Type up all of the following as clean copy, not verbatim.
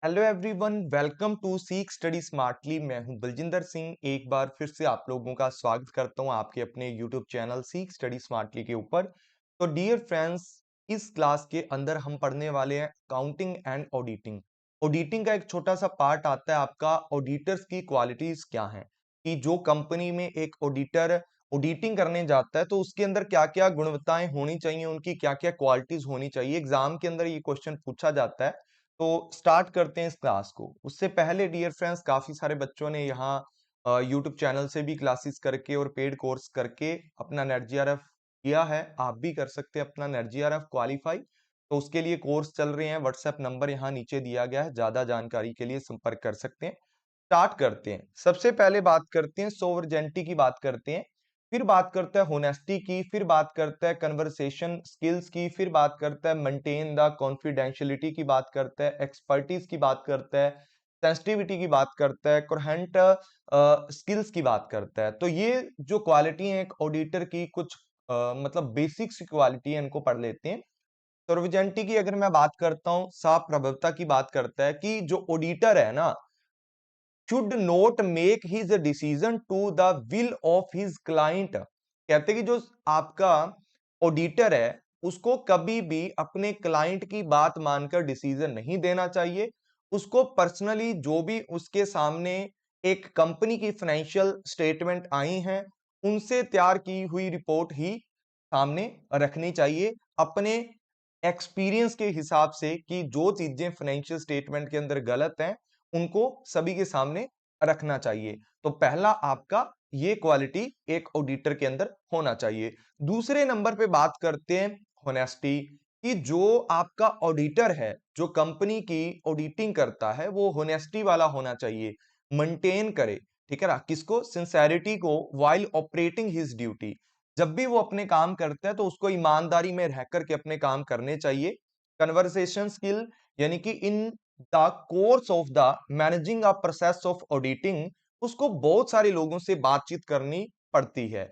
Hello everyone, welcome to seek study smartly. मैं हूं बलजिंदर सिंह। एक बार फिर से आप लोगों का स्वागत करता हूं आपके अपने YouTube channel seek study smartly के ऊपर। तो डियर फ्रेंड्स, इस क्लास के अंदर हम पढ़ने वाले हैं अकाउंटिंग एंड ऑडिटिंग। ऑडिटिंग का एक छोटा सा पार्ट आता है आपका ऑडिटर्स की क्वालिटीज क्या हैं, कि जो कंपनी में एक ऑडिटर ऑडिटिंग करने जाता है तो उसके अंदर क्या क्या गुणवत्ताएं होनी चाहिए, उनकी क्या क्या क्वालिटीज होनी चाहिए। एग्जाम के अंदर ये क्वेश्चन पूछा जाता है। तो स्टार्ट करते हैं इस क्लास को। उससे पहले डियर फ्रेंड्स, काफी सारे बच्चों ने यहाँ यूट्यूब चैनल से भी क्लासेस करके और पेड कोर्स करके अपना नेट जीआरएफ किया है। आप भी कर सकते हैं अपना नेट जीआरएफ क्वालिफाई। तो उसके लिए कोर्स चल रहे हैं। व्हाट्सएप नंबर यहाँ नीचे दिया गया है, ज्यादा जानकारी के लिए संपर्क कर सकते हैं। स्टार्ट करते हैं। सबसे पहले बात करते हैं सोवरेनिटी की, बात करते हैं। फिर बात करता है होनेस्टी की, फिर बात करता है कन्वर्सेशन स्किल्स की, फिर बात करता है मेंटेन द कॉन्फिडेंशियलिटी की, बात करता है एक्सपर्टीज की, बात करता है सेंसिटिविटी की, बात करता है कोहेरेंट स्किल्स की, बात करता है। तो ये जो क्वालिटी है एक ऑडिटर की, कुछ मतलब बेसिक्स क्वालिटी है, इनको पढ़ लेते हैं। सोवरेनिटी की अगर मैं बात करता हूँ, साफ प्रभुता की बात करता है कि जो ऑडिटर है ना, should not make his decision to the will of his client। कहते कि जो आपका ऑडिटर है उसको कभी भी अपने क्लाइंट की बात मानकर डिसीजन नहीं देना चाहिए। उसको पर्सनली जो भी उसके सामने एक कंपनी की फाइनेंशियल स्टेटमेंट आई हैं, उनसे तैयार की हुई रिपोर्ट ही सामने रखनी चाहिए, अपने एक्सपीरियंस के हिसाब से, कि जो चीजें फाइनेंशियल स्टेटमेंट के अंदर गलत हैं उनको सभी के सामने रखना चाहिए। तो पहला आपका ये क्वालिटी एक ऑडिटर के अंदर होना चाहिए। दूसरे नंबर पे बात करते हैं होनेस्टी, कि जो आपका ऑडिटर है, जो कंपनी की ऑडिटिंग करता है, वो होनेस्टी वाला होना चाहिए, मेंटेन करे, ठीक है ना, किसको, सिंसेरिटी को, वाइल ऑपरेटिंग हिज ड्यूटी। जब भी वो अपने काम करता है तो उसको ईमानदारी में रह करके अपने काम करने चाहिए। कन्वर्सेशन स्किल, यानी कि in the course of the managing a process of auditing, उसको बहुत सारे लोगों से बातचीत करनी पड़ती है।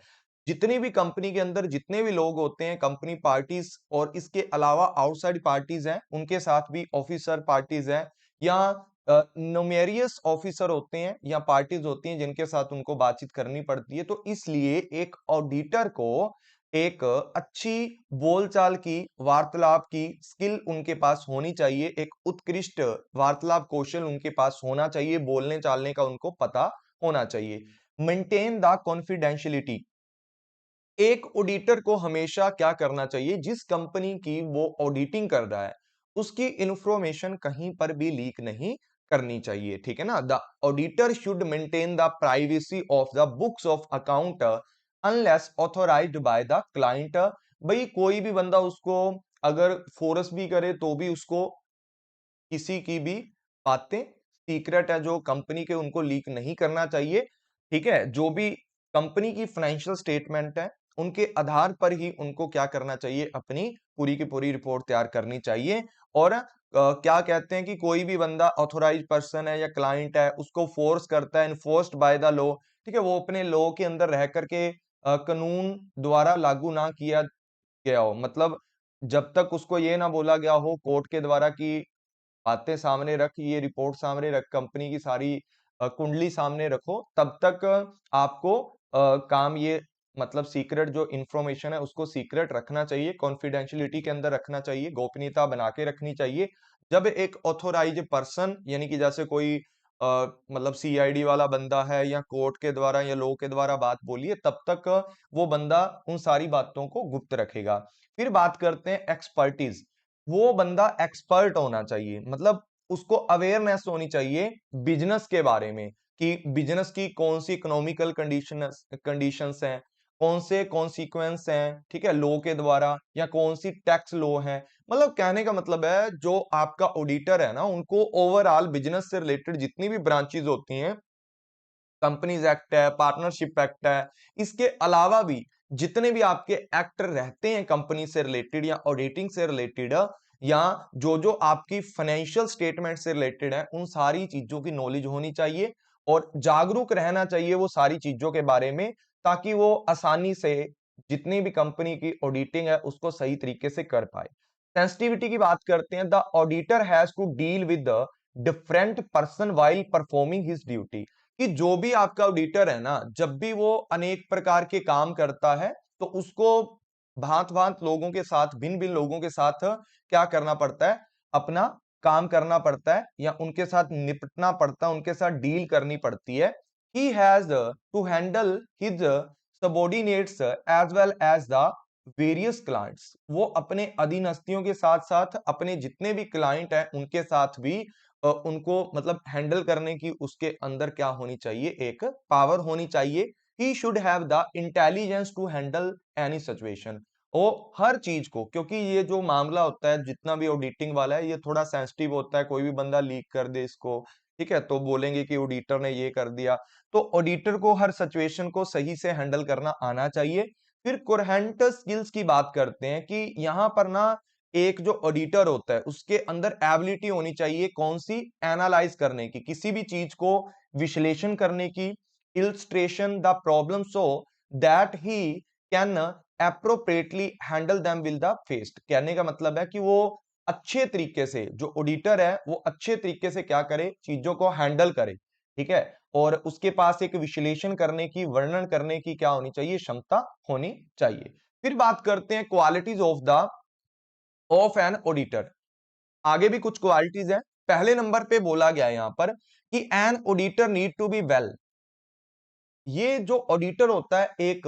जितनी भी कंपनी के अंदर जितने भी लोग होते हैं, कंपनी पार्टीज और इसके अलावा आउटसाइड पार्टीज हैं, उनके साथ भी ऑफिसर पार्टीज हैं, या न्यूमेरियस ऑफिसर होते हैं या पार्टीज होती हैं जिनके साथ उनको बातचीत करनी पड़ती है। तो इसलिए एक ऑडिटर को एक अच्छी बोलचाल की, वार्तालाप की स्किल उनके पास होनी चाहिए, एक उत्कृष्ट वार्तालाप कौशल उनके पास होना चाहिए, बोलने चालने का उनको पता होना चाहिए। मेंटेन द कॉन्फिडेंशियलिटी, एक ऑडिटर को हमेशा क्या करना चाहिए, जिस कंपनी की वो ऑडिटिंग कर रहा है उसकी इंफॉर्मेशन कहीं पर भी लीक नहीं करनी चाहिए, ठीक है ना। The auditor should maintain the privacy of the books of account unless authorised by the client. भाई कोई भी बंदा उसको अगर फोर्स भी करे तो भी उसको किसी की भी बातें सीक्रेट है जो कंपनी के, उनको लीक नहीं करना चाहिए, ठीक है। जो भी कंपनी की फाइनेंशियल स्टेटमेंट है उनके आधार पर ही उनको क्या करना चाहिए, अपनी पूरी की पूरी रिपोर्ट तैयार करनी चाहिए। और क्या कहते हैं कि कोई भी बंदा ऑथोराइज पर्सन है या क्लाइंट है, उसको फोर्स करता है, इन्फोर्स्ड बाय द लॉ, ठीक है, वो अपने लॉ के अंदर रह करके कानून द्वारा लागू ना किया गया हो, मतलब जब तक उसको ये ना बोला गया हो कोर्ट के द्वारा कि बातें सामने रख, ये रिपोर्ट सामने रख, कंपनी की सारी कुंडली सामने रखो, तब तक आपको काम ये, मतलब सीक्रेट जो इंफॉर्मेशन है उसको सीक्रेट रखना चाहिए, कॉन्फिडेंशियलिटी के अंदर रखना चाहिए, गोपनीयता बना के रखनी चाहिए। जब एक ऑथोराइज पर्सन, यानी कि जैसे कोई मतलब सीआईडी वाला बंदा है या कोर्ट के द्वारा या लॉ के द्वारा बात बोली है, तब तक वो बंदा उन सारी बातों को गुप्त रखेगा। फिर बात करते हैं एक्सपर्टीज, वो बंदा एक्सपर्ट होना चाहिए, मतलब उसको अवेयरनेस होनी चाहिए बिजनेस के बारे में, कि बिजनेस की कौन सी इकोनॉमिकल कंडीशंस हैं, कौन से कॉन्सिक्वेंस हैं, ठीक है, लॉ के द्वारा, या कौन सी टैक्स लॉ है। मतलब कहने का मतलब है जो आपका ऑडिटर है ना, उनको ओवरऑल बिजनेस से रिलेटेड जितनी भी ब्रांचेज होती हैं, कंपनीज एक्ट है, पार्टनरशिप एक्ट है, इसके अलावा भी जितने भी आपके एक्ट रहते हैं कंपनी से रिलेटेड या ऑडिटिंग से रिलेटेड, या जो जो आपकी फाइनेंशियल स्टेटमेंट से रिलेटेड है, उन सारी चीजों की नॉलेज होनी चाहिए और जागरूक रहना चाहिए वो सारी चीजों के बारे में, ताकि वो आसानी से जितनी भी कंपनी की ऑडिटिंग है उसको सही तरीके से कर पाए। सेंसिटिविटी की बात करते हैं, the auditor has to deal with different person while performing his duty, कि जो भी आपका ऑडिटर है ना, जब भी वो अनेक प्रकार के काम करता है तो उसको भांत भांत लोगों के साथ, भिन्न भिन्न लोगों के साथ क्या करना पड़ता है, अपना काम करना पड़ता है या उनके साथ निपटना पड़ता है, उनके साथ डील करनी पड़ती है। He has to handle his subordinates as well as the various clients, वो अपने अधीनस्थियों के साथ साथ अपने जितने भी क्लाइंट हैं उनके साथ भी उनको मतलब हैंडल करने की उसके अंदर क्या होनी चाहिए, एक पावर होनी चाहिए। He should have the intelligence to handle any situation, वो हर चीज को, क्योंकि ये जो मामला होता है जितना भी ऑडिटिंग वाला है ये थोड़ा सेंसिटिव होता है, कोई भी बंदा लीक कर दे इसको, ठीक है, तो बोलेंगे कि ऑडिटर ने ये कर दिया। तो ऑडिटर को हर सिचुएशन को सही से हैंडल करना आना चाहिए। फिर कोरहेंट स्किल्स की बात करते हैं कि यहाँ पर ना एक जो ऑडिटर होता है उसके अंदर एबिलिटी होनी चाहिए कौन सी, एनालाइज करने की, किसी भी चीज को विश्लेषण करने की, illustration the problem so that he can appropriately handle them will the faced. कहने का मतलब है कि वो अच्छे तरीके से, जो ऑडिटर है वो अच्छे तरीके से क्या करे, चीजों को हैंडल करे, ठीक है, और उसके पास एक विश्लेषण करने की, वर्णन करने की क्या होनी चाहिए, क्षमता होनी चाहिए। फिर बात करते हैं क्वालिटीज ऑफ एन ऑडिटर। आगे भी कुछ क्वालिटीज हैं। पहले नंबर पे बोला गया है यहां पर कि an auditor need to be well, ये जो ऑडिटर होता है एक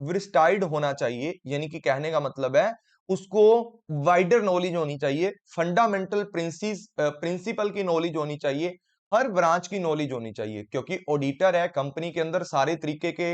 विस्टाइड होना चाहिए, यानी कि कहने का मतलब है उसको वाइडर नॉलेज होनी चाहिए, फंडामेंटल प्रिंसिपल की नॉलेज होनी चाहिए, हर ब्रांच की नॉलेज होनी चाहिए, क्योंकि ऑडिटर है कंपनी के अंदर सारे तरीके के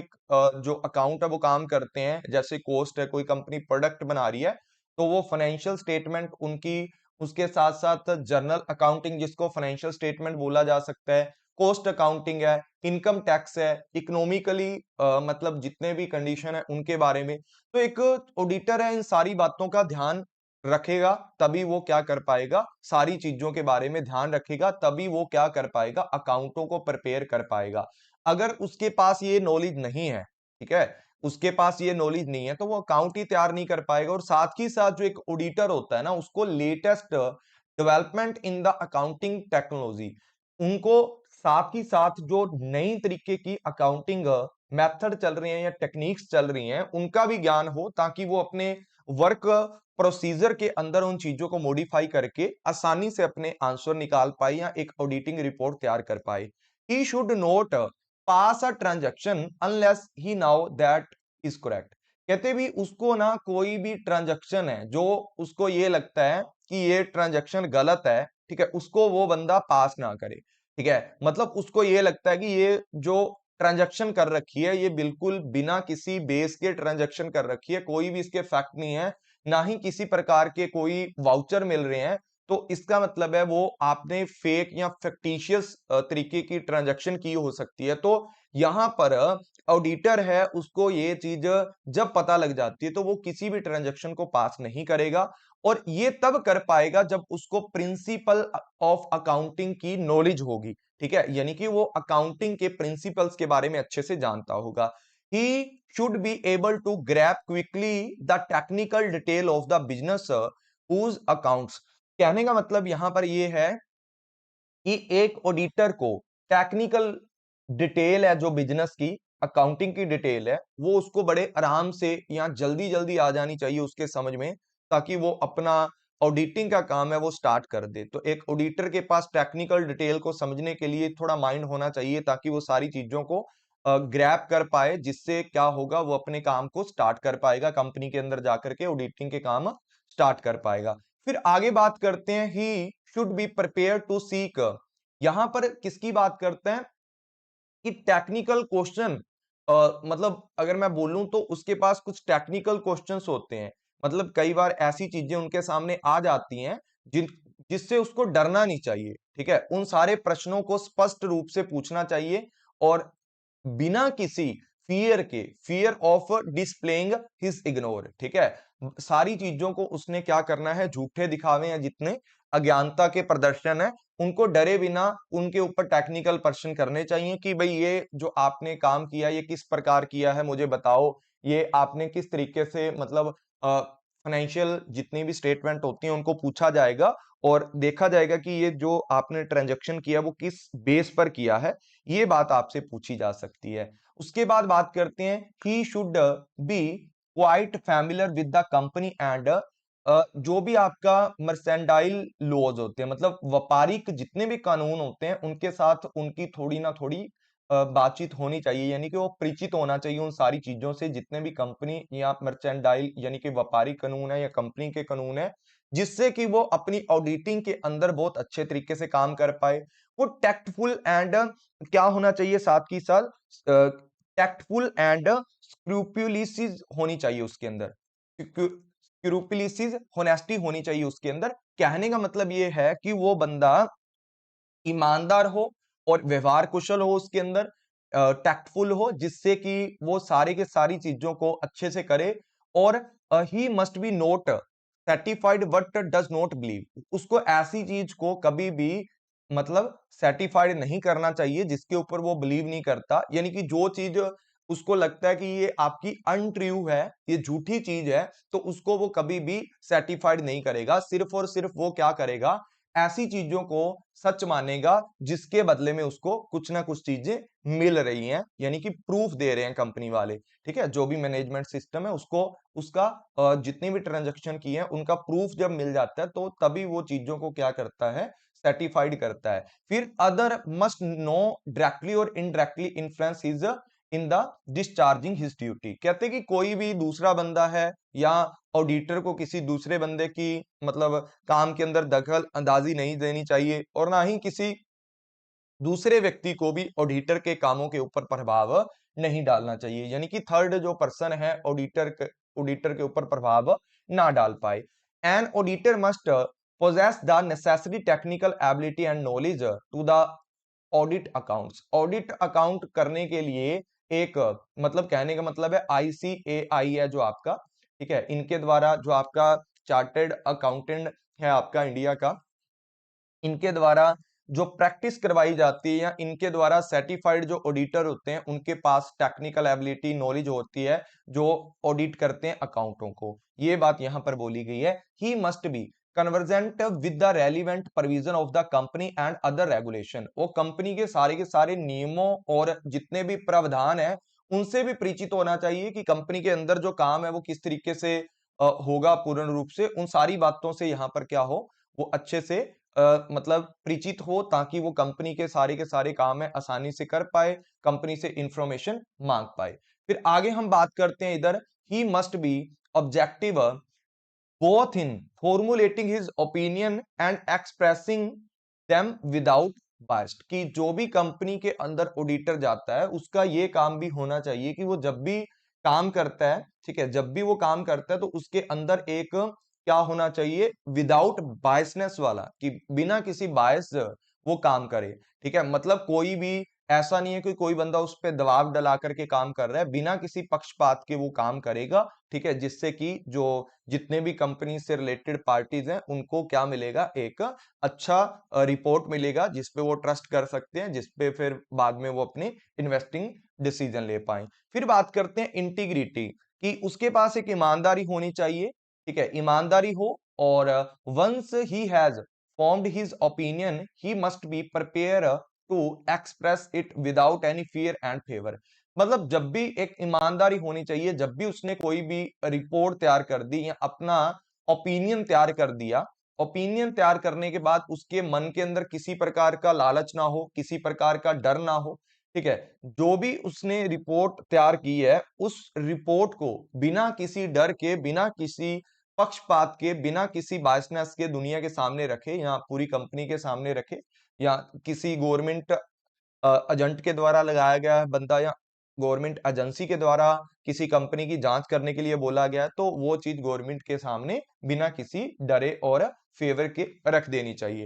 जो अकाउंट है वो काम करते हैं। जैसे कॉस्ट है, कोई कंपनी प्रोडक्ट बना रही है तो वो फाइनेंशियल स्टेटमेंट उनकी, उसके साथ साथ जर्नल अकाउंटिंग जिसको फाइनेंशियल स्टेटमेंट बोला जा सकता है, कॉस्ट अकाउंटिंग है, इनकम टैक्स है, इकोनॉमिकली मतलब जितने भी कंडीशन है उनके बारे में। तो एक ऑडिटर है इन सारी बातों का ध्यान रखेगा, तभी वो क्या कर पाएगा, सारी चीजों के बारे में ध्यान रखेगा, तभी वो क्या कर पाएगा, अकाउंटों को प्रिपेयर कर पाएगा। अगर उसके पास ये नॉलेज नहीं है, ठीक है, उसके पास ये नॉलेज नहीं है तो वो अकाउंट ही तैयार नहीं कर पाएगा। और साथ ही साथ जो एक ऑडिटर होता है ना, उसको latest development in the accounting technology, उनको साथ ही साथ जो नई तरीके की अकाउंटिंग मेथड चल रही हैं या टेक्निक्स चल रही हैं उनका भी ज्ञान हो, ताकि वो अपने वर्क प्रोसीजर के अंदर उन चीजों को मॉडिफाई करके आसानी से अपने आंसर निकाल पाए या एक ऑडिटिंग रिपोर्ट तैयार कर पाए। He should note pass a transaction unless he now that is correct, कहते भी उसको ना कोई भी ट्रांजैक्शन है जो उसको ये लगता है कि ये ट्रांजैक्शन गलत है, ठीक है, उसको वो बंदा पास ना करे, ठीक है, मतलब उसको ये लगता है कि ये जो ट्रांजैक्शन कर रखी है ये बिल्कुल बिना किसी बेस के ट्रांजैक्शन कर रखी है, कोई भी इसके फैक्ट नहीं है, ना ही किसी प्रकार के कोई वाउचर मिल रहे हैं, तो इसका मतलब है वो आपने फेक या फैक्टिशियस तरीके की ट्रांजैक्शन की हो सकती है। तो यहां पर ऑडिटर है उसको ये चीज जब पता लग जाती है तो वो किसी भी ट्रांजैक्शन को पास नहीं करेगा, और ये तब कर पाएगा जब उसको प्रिंसिपल ऑफ अकाउंटिंग की नॉलेज होगी, ठीक है, यानी कि वो अकाउंटिंग के प्रिंसिपल्स के बारे में अच्छे से जानता होगा। He should be able to grab quickly the technical detail of the business whose accounts, कहने का मतलब यहां पर ये है कि एक ऑडिटर को टेक्निकल डिटेल है जो बिजनेस की, अकाउंटिंग की डिटेल है, वो उसको बड़े आराम से या जल्दी जल्दी आ जानी चाहिए उसके समझ में, ताकि वो अपना ऑडिटिंग का काम है वो स्टार्ट कर दे। तो एक ऑडिटर के पास टेक्निकल डिटेल को समझने के लिए थोड़ा माइंड होना चाहिए, ताकि वो सारी चीजों को ग्रैब कर पाए, जिससे क्या होगा, वो अपने काम को स्टार्ट कर पाएगा, कंपनी के अंदर जाकर के ऑडिटिंग के काम स्टार्ट कर पाएगा। फिर आगे बात करते हैं, he should be prepare to seek, यहां पर किसकी बात करते हैं कि टेक्निकल क्वेश्चन, मतलब अगर मैं बोलूं तो उसके पास कुछ टेक्निकल क्वेश्चंस होते हैं, मतलब कई बार ऐसी चीजें उनके सामने आ जाती हैं जिससे उसको डरना नहीं चाहिए, ठीक है, उन सारे प्रश्नों को स्पष्ट रूप से पूछना चाहिए, और बिना किसी फियर के, fear of displaying his ignore, ठीक है, सारी चीजों को उसने क्या करना है, झूठे दिखावे या जितने अज्ञानता के प्रदर्शन है उनको डरे बिना उनके ऊपर टेक्निकल प्रश्न करने चाहिए कि भाई ये जो आपने काम किया ये किस प्रकार किया है, मुझे बताओ, ये आपने किस तरीके से मतलब फाइनेंशियल जितनी भी स्टेटमेंट होती हैं उनको पूछा जाएगा और देखा जाएगा कि ये जो आपने ट्रांजैक्शन किया वो किस बेस पर किया है, ये बात आपसे पूछी जा सकती है। उसके बाद बात करते हैं, he should B quite familiar with the company and जो भी आपका मर्सेंडाइल लॉज होते हैं, मतलब व्यापारिक जितने भी कानून होते हैं उनके साथ उनकी थोड़ी ना थोड़ी बातचीत होनी चाहिए, यानी कि वो परिचित होना चाहिए उन सारी चीजों से, जितने भी कंपनी या मर्चेंडाइल यानी कि व्यापारिक कानून है या कंपनी के कानून है, जिससे कि वो अपनी ऑडिटिंग के अंदर बहुत अच्छे तरीके से काम कर पाए। वो टैक्टफुल एंड क्या होना चाहिए, साथ की साथ टैक्टफुल एंड स्क्रूपुलिस होनी चाहिए उसके अंदर, स्क्रूपुलिस होनेस्टी होनी चाहिए उसके अंदर। कहने का मतलब ये है कि वो बंदा ईमानदार हो और व्यवहार कुशल हो उसके अंदर, टैक्टफुल हो, जिससे कि वो सारे के सारी चीजों को अच्छे से करे। और he must be not satisfied what does not believe, उसको ऐसी चीज को कभी भी मतलब सेटिफाइड नहीं करना चाहिए जिसके ऊपर वो बिलीव नहीं करता, यानी कि जो चीज उसको लगता है कि ये आपकी अनट्रू है, ये झूठी चीज है, तो उसको वो कभी भी सेटिफाइड नहीं करेगा। सिर्फ और सिर्फ वो क्या करेगा, ऐसी चीजों को सच मानेगा जिसके बदले में उसको कुछ ना कुछ चीजें मिल रही हैं, यानी कि प्रूफ दे रहे हैं कंपनी वाले। ठीक है, जो भी मैनेजमेंट सिस्टम है उसको उसका जितनी भी ट्रांजैक्शन की है उनका प्रूफ जब मिल जाता है तो तभी वो चीजों को क्या करता है, सर्टिफाइड करता है। फिर अदर मस्ट नो डायरेक्टली और indirectly influence his in the discharging his duty, कहते कि कोई भी दूसरा बंदा है या ऑडिटर को किसी दूसरे बंदे की मतलब काम के अंदर दखल अंदाजी नहीं देनी चाहिए, और ना ही किसी दूसरे व्यक्ति को भी ऑडिटर के कामों के ऊपर प्रभाव नहीं डालना चाहिए, यानी कि थर्ड जो पर्सन है ऑडिटर के ऊपर प्रभाव ना डाल पाए। An auditor must possess the necessary technical ability and knowledge to the audit accounts, audit account करने के लिए एक मतलब कहने का मतलब है आईसीएआई है जो आपका, ठीक है, इनके द्वारा जो आपका चार्टर्ड अकाउंटेंट है आपका इंडिया का, इनके द्वारा जो प्रैक्टिस करवाई जाती है या इनके द्वारा सर्टिफाइड जो ऑडिटर होते हैं उनके पास टेक्निकल एबिलिटी नॉलेज होती है जो ऑडिट करते हैं अकाउंटों को। ये बात यहां पर बोली गई है, he must B convergent with the relevant provision of the company and other regulation, वो कंपनी के सारे नियमों और जितने भी प्रावधान है उनसे भी परिचित होना चाहिए कि कंपनी के अंदर जो काम है वो किस तरीके से होगा पूर्ण रूप से, उन सारी बातों से यहाँ पर क्या हो, वो अच्छे से मतलब परिचित हो, ताकि वो कंपनी के सारे काम है आसानी से कर पाए, कंपनी से इंफॉर्मेशन मांग पाए। फिर आगे हम बात करते हैं इधर, ही must B objective both in formulating his opinion and expressing them without bias, कि जो भी कंपनी के अंदर ऑडिटर जाता है उसका ये काम भी होना चाहिए कि वो जब भी काम करता है, ठीक है, जब भी वो काम करता है तो उसके अंदर एक क्या होना चाहिए, विदाउट बायसनेस वाला, कि बिना किसी बायस वो काम करे। ठीक है, मतलब कोई भी ऐसा नहीं है कि कोई बंदा उस पर दबाव डला करके काम कर रहा है, बिना किसी पक्षपात के वो काम करेगा। ठीक है, जिससे कि जो जितने भी कंपनी से रिलेटेड पार्टीज हैं उनको क्या मिलेगा, एक अच्छा रिपोर्ट मिलेगा जिसपे वो ट्रस्ट कर सकते हैं, जिसपे फिर बाद में वो अपनी इन्वेस्टिंग डिसीजन ले पाए। फिर बात करते हैं इंटीग्रिटी, कि उसके पास एक ईमानदारी होनी चाहिए। ठीक है, ईमानदारी हो, और once he has formed his opinion he must be prepare to express it without any fear and favour, मतलब जब भी एक ईमानदारी होनी चाहिए, जब भी उसने कोई भी रिपोर्ट तैयार कर दी या अपना ओपिनियन तैयार कर दिया, ओपिनियन तैयार करने के बाद उसके मन के अंदर किसी प्रकार का लालच ना हो, किसी प्रकार का डर ना हो। ठीक है, जो भी उसने रिपोर्ट तैयार की है उस रिपोर्ट को बिना किसी डर के, बिना किसी पक्षपात के, बिना किसी बायसनेस के दुनिया के सामने रखे या पूरी कंपनी के सामने रखे, या किसी गवर्नमेंट एजेंट के द्वारा लगाया गया है बंदा, या गवर्नमेंट एजेंसी के द्वारा किसी कंपनी की जांच करने के लिए बोला गया है, तो वो चीज गवर्नमेंट के सामने बिना किसी डरे और फेवर के रख देनी चाहिए।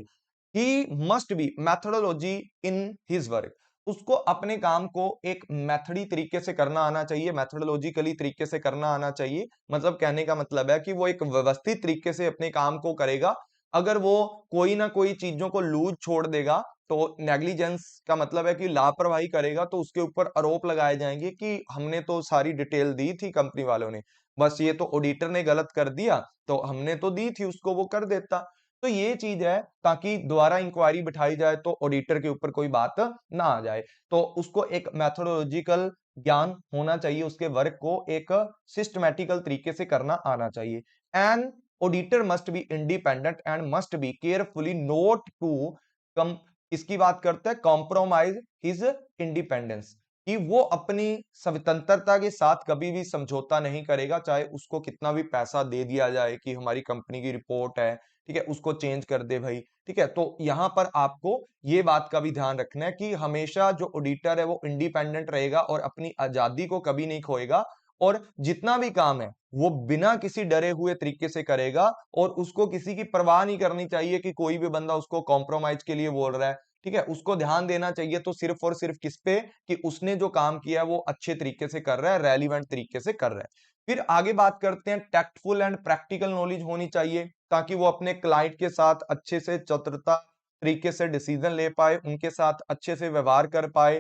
ही must B methodology in his work, उसको अपने काम को एक मैथडी तरीके से करना आना चाहिए, मैथोडोलॉजिकली तरीके से करना आना चाहिए। मतलब कहने का मतलब है कि वो एक व्यवस्थित तरीके से अपने काम को करेगा। अगर वो कोई ना कोई चीजों को लूज छोड़ देगा, तो नेग्लिजेंस का मतलब है कि लापरवाही करेगा, तो उसके ऊपर आरोप लगाए जाएंगे कि हमने तो सारी डिटेल दी थी कंपनी वालों ने, बस ये तो ऑडिटर ने गलत कर दिया, तो हमने तो दी थी उसको, वो कर देता। तो ये चीज है, ताकि दोबारा इंक्वायरी बिठाई जाए तो ऑडिटर के ऊपर कोई बात ना आ जाए। तो उसको एक मेथोडोलॉजिकल ज्ञान होना चाहिए, उसके वर्क को एक सिस्टमैटिकल तरीके से करना आना चाहिए। And auditor must be independent and must be carefully note to come, इसकी बात करते हैं कॉम्प्रोमाइज हिज इंडिपेंडेंस, कि वो अपनी स्वतंत्रता के साथ कभी भी समझौता नहीं करेगा, चाहे उसको कितना भी पैसा दे दिया जाए कि हमारी कंपनी की रिपोर्ट है, ठीक है, उसको चेंज कर दे भाई, ठीक है। तो यहां पर आपको ये बात का भी ध्यान रखना है कि हमेशा जो ऑडिटर है वो इंडिपेंडेंट रहेगा और अपनी आजादी को कभी नहीं खोएगा, और जितना भी काम है वो बिना किसी डरे हुए तरीके से करेगा, और उसको किसी की परवाह नहीं करनी चाहिए कि कोई भी बंदा उसको कॉम्प्रोमाइज के लिए बोल रहा है, ठीक है। उसको ध्यान देना चाहिए तो सिर्फ और सिर्फ किस पे, कि उसने जो काम किया है वो अच्छे तरीके से कर रहा है, रेलिवेंट तरीके से कर रहा है। फिर आगे बात करते हैं, टैक्टफुल एंड प्रैक्टिकल नॉलेज होनी चाहिए, ताकि वो अपने क्लाइंट के साथ अच्छे से चतुरता तरीके से डिसीजन ले पाए, उनके साथ अच्छे से व्यवहार कर पाए।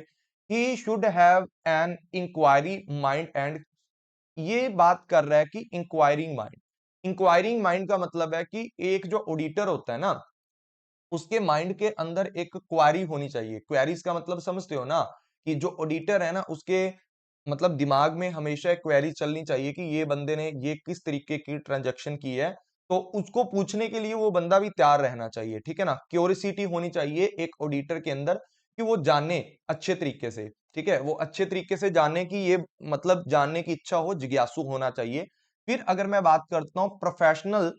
He should have an inquiry mind and, ये बात कर रहा है कि इंक्वायरिंग माइंड। इंक्वायरिंग माइंड का मतलब है कि एक जो ऑडिटर होता है ना, उसके माइंड के अंदर एक क्वारी होनी चाहिए। क्वेरीज का मतलब समझते हो ना, कि जो ऑडिटर है ना उसके मतलब दिमाग में हमेशा एक क्वेरी चलनी चाहिए कि ये बंदे ने ये किस तरीके की ट्रांजैक्शन की है, तो उसको पूछने के लिए वो बंदा भी तैयार रहना चाहिए, ठीक है ना। क्यूरियोसिटी होनी चाहिए एक ऑडिटर के अंदर, कि वो जाने अच्छे तरीके से, ठीक है, वो अच्छे तरीके से जाने की ये मतलब जानने की इच्छा हो, जिज्ञासु होना चाहिए। फिर अगर मैं बात करता हूँ प्रोफेशनल,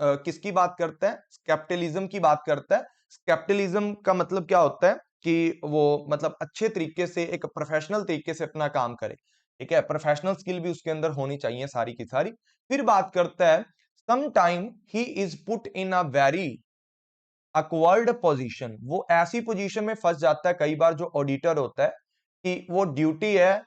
किसकी बात करता है, स्केप्टिलिज्म की बात करता है। स्केप्टिलिज्म का मतलब क्या होता है, कि वो मतलब अच्छे तरीके से एक प्रोफेशनल तरीके से अपना काम करे, ठीक है, प्रोफेशनल स्किल भी उसके अंदर होनी चाहिए सारी की सारी। फिर बात करता है, some time he is put in a very awkward position, वो ऐसी पोजीशन में फंस जाता है कई बार जो ऑडिटर होता है, कि वो ड्यूटी है,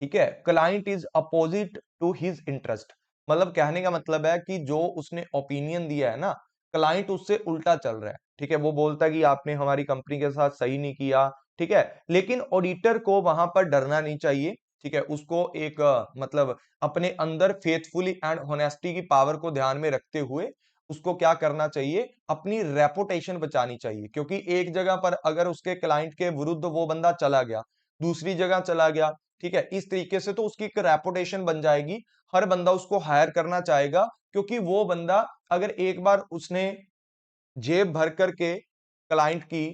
ठीक है, client is opposite to his interest. मतलब कहने का मतलब है कि जो उसने ओपिनियन दिया है ना, क्लाइंट उससे उल्टा चल रहा है, ठीक है, वो बोलता है कि आपने हमारी कंपनी के साथ सही नहीं किया, ठीक है। लेकिन ऑडिटर को वहां पर डरना नहीं चाहिए, ठीक है, उसको एक मतलब अपने अंदर फेथफुली एंड होनेस्टी की पावर को ध्यान में रखते हुए उसको क्या करना चाहिए, अपनी रेपुटेशन बचानी चाहिए। क्योंकि एक जगह पर अगर उसके क्लाइंट के विरुद्ध वो बंदा चला गया, दूसरी जगह चला गया, ठीक है, इस तरीके से तो उसकी एक रेपुटेशन बन जाएगी, हर बंदा उसको हायर करना चाहेगा, क्योंकि वो बंदा अगर एक बार उसने जेब भर करके क्लाइंट की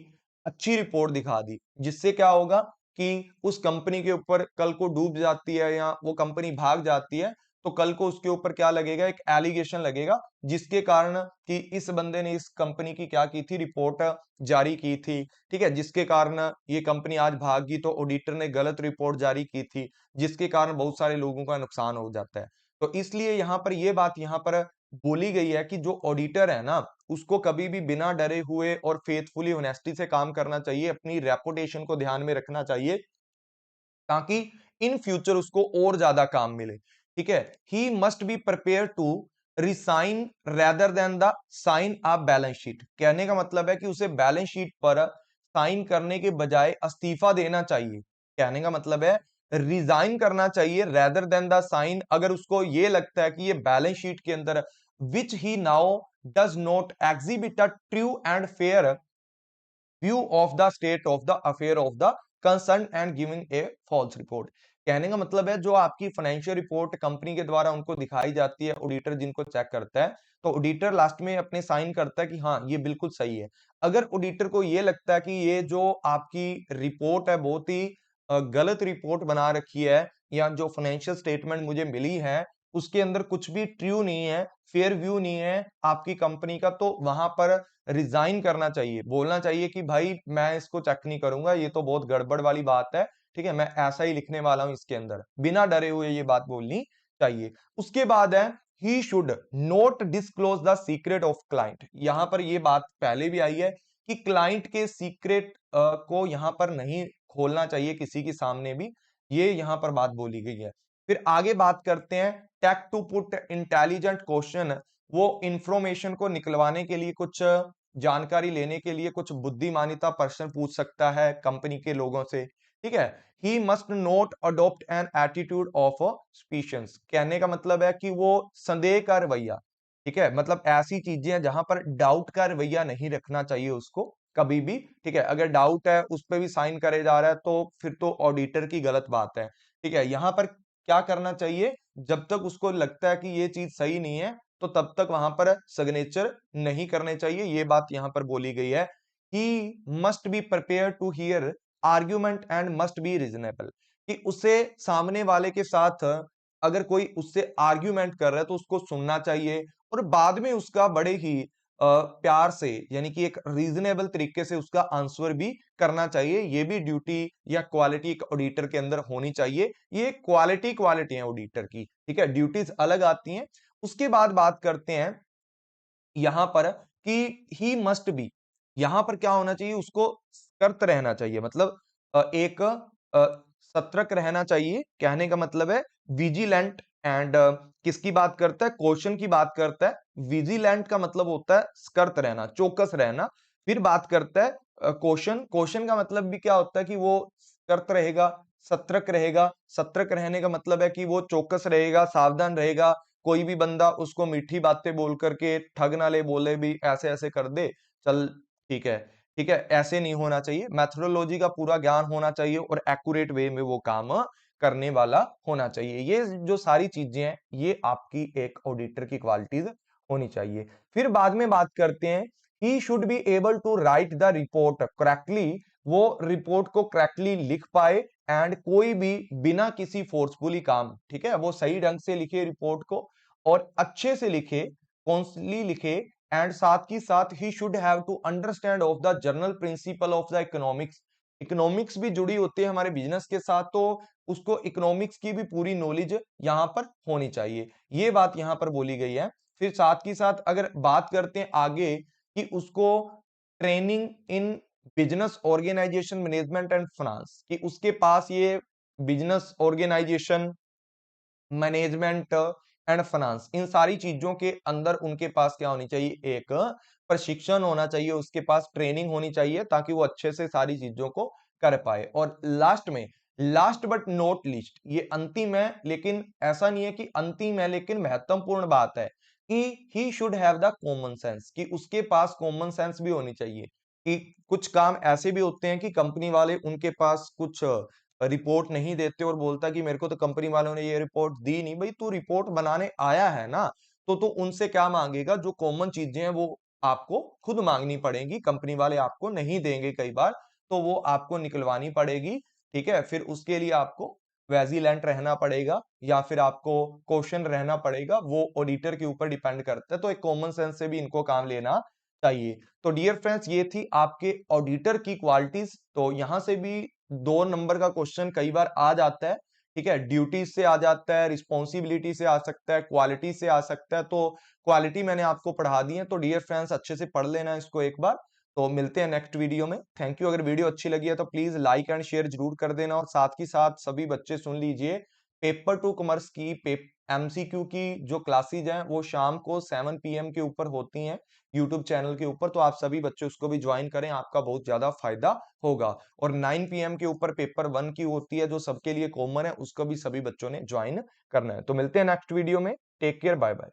अच्छी रिपोर्ट दिखा दी, जिससे क्या होगा कि उस कंपनी के ऊपर कल को डूब जाती है या वो कंपनी भाग जाती है, तो कल को उसके ऊपर क्या लगेगा, एक एलिगेशन लगेगा, जिसके कारण कि इस बंदे ने इस कंपनी की क्या की थी, रिपोर्ट जारी की थी, ठीक है, जिसके कारण ये कंपनी आज भागी, तो ऑडिटर ने गलत रिपोर्ट जारी की थी, जिसके कारण बहुत सारे लोगों का नुकसान हो जाता है। तो इसलिए यहाँ पर ये बात यहाँ पर बोली गई है कि जो ऑडिटर है ना, उसको कभी भी बिना डरे हुए और फेथफुली ऑनेस्टी से काम करना चाहिए, अपनी रेपुटेशन को ध्यान में रखना चाहिए, ताकि इन फ्यूचर उसको और ज्यादा काम मिले, ठीक है। He must be prepare to resign rather than the sign a balance sheet. कहने का मतलब है कि उसे बैलेंस शीट पर साइन करने के बजाय इस्तीफा देना चाहिए। कहने का मतलब है रिजाइन करना चाहिए रेदर देन द साइन, अगर उसको ये लगता है कि ये बैलेंस शीट के अंदर which he now does not exhibit a true and fair view of the state of the affair of the concern and giving a false report. कहने का मतलब है जो आपकी फाइनेंशियल रिपोर्ट कंपनी के द्वारा उनको दिखाई जाती है, ऑडिटर जिनको चेक करता है, तो ऑडिटर लास्ट में अपने साइन करता है कि हाँ ये बिल्कुल सही है। अगर ऑडिटर को ये लगता है कि ये जो आपकी रिपोर्ट है बहुत ही गलत रिपोर्ट बना रखी है, या जो फाइनेंशियल स्टेटमेंट मुझे मिली है उसके अंदर कुछ भी ट्रू नहीं है, फेयर व्यू नहीं है आपकी कंपनी का, तो वहां पर रिजाइन करना चाहिए, बोलना चाहिए कि भाई मैं इसको चेक नहीं करूंगा, ये तो बहुत गड़बड़ वाली बात है, ठीक है, मैं ऐसा ही लिखने वाला हूं इसके अंदर, बिना डरे हुए ये बात बोलनी चाहिए। उसके बाद है, he should note disclose the secret of client. यहां पर ये बात पहले भी आई है कि क्लाइंट के सीक्रेट को यहां पर नहीं खोलना चाहिए किसी के सामने भी, ये यहां पर बात बोली गई है। फिर आगे बात करते हैं, take to put intelligent question, वो इंफॉर्मेशन को निकलवाने के लिए कुछ जानकारी लेने के लिए कुछ बुद्धिमानिता प्रश्न पूछ सकता है कंपनी के लोगों से, ठीक है। He must not adopt an attitude of suspicions, कहने का मतलब है कि वो संदेह का रवैया, ठीक है, मतलब ऐसी चीजें हैं जहां पर डाउट का रवैया नहीं रखना चाहिए उसको कभी भी, ठीक है। अगर डाउट है उस पे भी साइन करे जा रहा है तो फिर तो ऑडिटर की गलत बात है, ठीक है। यहाँ पर क्या करना चाहिए, जब तक उसको लगता है कि ये चीज सही नहीं है तो तब तक वहां पर सिग्नेचर नहीं करने चाहिए, ये बात यहां पर बोली गई है। He must be prepare to hear argument and must be reasonable, कि उसे सामने वाले के साथ अगर कोई उससे आर्ग्यूमेंट कर रहा है तो उसको सुनना चाहिए और बाद में उसका बड़े ही प्यार से यानी कि एक रीजनेबल तरीके से उसका आंसर भी करना चाहिए। ये भी ड्यूटी या क्वालिटी एक ऑडिटर के अंदर होनी चाहिए। ये क्वालिटी क्वालिटी है ऑडिटर की, ठीक है, ड्यूटीज अलग आती हैं। उसके बाद बात करते हैं यहां पर कि ही मस्ट बी, यहां पर क्या होना चाहिए, उसको सतर्क रहना चाहिए, मतलब एक सतर्क रहना चाहिए, कहने का मतलब है विजिलेंट। एंड किसकी बात करता है, क्वेश्चन की बात करता है। विजिलेंट का मतलब होता है सतर्क रहना, चौकस रहना। फिर बात करता है क्वेश्चन, क्वेश्चन का मतलब भी क्या होता है कि वो सतर्क रहेगा, सतर्क रहेगा। सतर्क रहने का मतलब है कि वो चौकस रहेगा, सावधान रहेगा। कोई भी बंदा उसको मीठी बातें बोल करके ठग ना ले, बोले भी ऐसे ऐसे कर दे, चल ठीक है, ठीक है, ऐसे नहीं होना चाहिए। मेथोडोलॉजी का पूरा ज्ञान होना चाहिए और एक्यूरेट वे में वो काम करने वाला होना चाहिए। ये जो सारी चीजें हैं ये आपकी एक ऑडिटर की क्वालिटीज होनी चाहिए। फिर बाद में बात करते हैं he should be able to write the report correctly, वो रिपोर्ट को करेक्टली लिख पाए एंड कोई भी बिना किसी फोर्सफुली काम, ठीक है, वो सही ढंग से लिखे रिपोर्ट को और अच्छे से लिखे, कॉन्सली लिखे। एंड साथ ही साथ he should have to understand of the general principle of the economics, economics भी जुड़ी होती है हमारे बिजनेस के साथ, तो उसको इकोनॉमिक्स की भी पूरी नॉलेज यहां पर होनी चाहिए, ये बात यहां पर बोली गई है। फिर साथ ही साथ अगर बात करते हैं आगे कि उसको training in business organization management and finance, कि उसके पास ये business organization, management and finance, इन सारी चीजों के अंदर उनके पास क्या होनी चाहिए, एक प्रशिक्षण होना चाहिए, उसके पास ट्रेनिंग होनी चाहिए ताकि वो अच्छे से सारी चीजों को कर पाए। और लास्ट में, लास्ट बट नॉट लीस्ट, ये अंतिम है लेकिन ऐसा नहीं है कि अंतिम है, लेकिन महत्वपूर्ण बात है कि ही should have the common sense, कि उसके पास कॉमन सेंस भी होनी चाहिए। कि कुछ काम ऐसे भी होते हैं कि कंपनी वाले उनके पास कुछ रिपोर्ट नहीं देते और बोलता कि मेरे को तो कंपनी वालों ने ये रिपोर्ट दी नहीं। भाई तू रिपोर्ट बनाने आया है ना, तो उनसे क्या मांगेगा, जो कॉमन चीजें हैं वो आपको खुद मांगनी पड़ेगी, कंपनी वाले आपको नहीं देंगे कई बार, तो वो आपको निकलवानी पड़ेगी, ठीक है। फिर उसके लिए आपको वेजिलेंट रहना पड़ेगा या फिर आपको क्वेश्चन रहना पड़ेगा, वो ऑडिटर के ऊपर डिपेंड करता है। तो एक कॉमन सेंस से भी इनको काम लेना चाहिए। तो डियर फ्रेंड्स ये थी आपके ऑडिटर की क्वालिटीज। तो यहां से भी 2 नंबर का क्वेश्चन कई बार आ जाता है, ठीक है, ड्यूटीज से आ जाता है, रिस्पॉन्सिबिलिटी से आ सकता है, क्वालिटी से आ सकता है। तो क्वालिटी मैंने आपको पढ़ा दी है, तो डियर फ्रेंड्स अच्छे से पढ़ लेना इसको एक बार। तो मिलते हैं नेक्स्ट वीडियो में। Thank you. अगर वीडियो अच्छी लगी है तो प्लीज लाइक एंड शेयर जरूर कर देना और साथ ही साथ सभी बच्चे सुन लीजिए, पेपर टू कॉमर्स की एमसीक्यू की जो क्लासेज हैं वो शाम को 7 PM के ऊपर होती हैं यूट्यूब चैनल के ऊपर, तो आप सभी बच्चे उसको भी ज्वाइन करें, आपका बहुत ज्यादा फायदा होगा। और 9 PM के ऊपर पेपर 1 की होती है जो सबके लिए कॉमन है, उसको भी सभी बच्चों ने ज्वाइन करना है। तो मिलते हैं नेक्स्ट वीडियो में। Take care, bye bye.